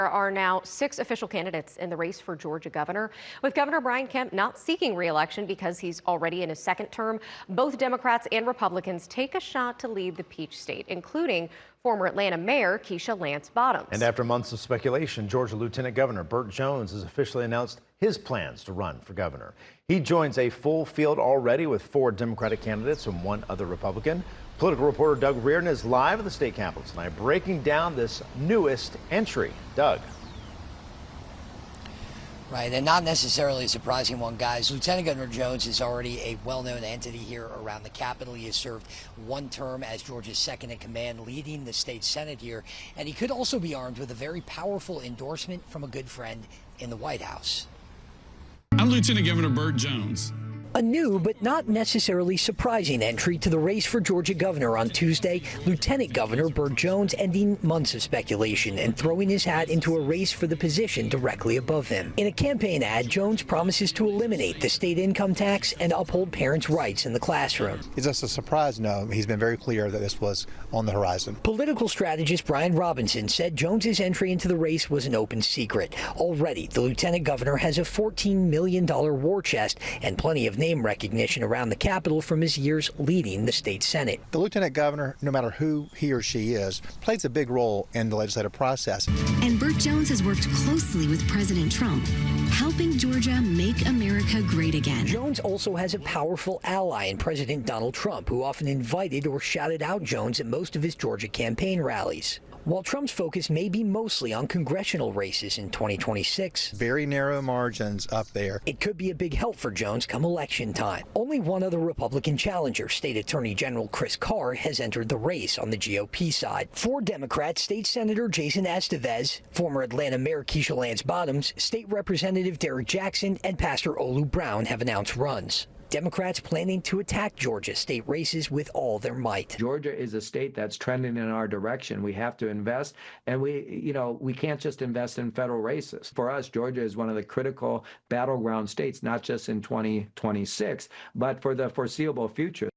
There are now 6 official candidates in the race for Georgia governor, with Governor Brian Kemp not seeking re-election because he's already in his second term. Both Democrats and Republicans take a shot to lead the Peach State, including former Atlanta Mayor Keisha Lance Bottoms. And after months of speculation, Georgia Lieutenant Governor Burt Jones has officially announced his plans to run for governor. He joins a full field already with 4 Democratic candidates and 1 other Republican. Political reporter Doug Reardon is live at the state capitol tonight, breaking down this newest entry. Doug. Right, and not necessarily a surprising one, guys. Lieutenant Governor Jones is already a well-known entity here around the Capitol. He has served 1 term as Georgia's second in command, leading the state Senate here. And he could also be armed with a very powerful endorsement from a good friend in the White House. I'm Lieutenant Governor Burt Jones. A new but not necessarily surprising entry to the race for Georgia governor on Tuesday, Lieutenant Governor Burt Jones ending months of speculation and throwing his hat into a race for the position directly above him. In a campaign ad, Jones promises to eliminate the state income tax and uphold parents' rights in the classroom. Is this a surprise? No. He's been very clear that this was on the horizon. Political strategist Brian Robinson said Jones's entry into the race was an open secret. Already, the lieutenant governor has a $14 million war chest and plenty of name recognition around the Capitol from his years leading the state Senate. The lieutenant governor, no matter who he or she is, plays a big role in the legislative process. And Burt Jones has worked closely with President Trump, helping Georgia make America great again. Jones also has a powerful ally in President Donald Trump, who often invited or shouted out Jones at most of his Georgia campaign rallies. While Trump's focus may be mostly on congressional races in 2026, very narrow margins up there. It could be a big help for Jones come election time. Only one other Republican challenger, State Attorney General Chris Carr, has entered the race on the GOP side. 4 Democrats, State Senator Jason Estevez, former Atlanta Mayor Keisha Lance Bottoms, State Representative Derek Jackson, and Pastor Olu Brown have announced runs. Democrats planning to attack Georgia state races with all their might. Georgia is a state that's trending in our direction. We have to invest, and we can't just invest in federal races. For us, Georgia is one of the critical battleground states, not just in 2026, but for the foreseeable future.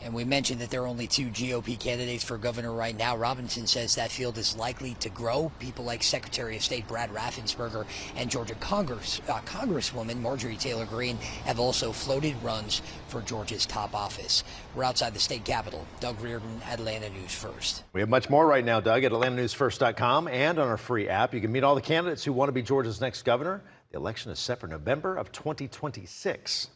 And we mentioned that there are only 2 GOP candidates for governor right now. Robinson says that field is likely to grow. People like Secretary of State Brad Raffensperger and Georgia Congresswoman Marjorie Taylor Greene have also floated runs for Georgia's top office. We're outside the state capitol. Doug Reardon, Atlanta News First. We have much more right now, Doug, at AtlantaNewsFirst.com and on our free app. You can meet all the candidates who want to be Georgia's next governor. The election is set for November of 2026.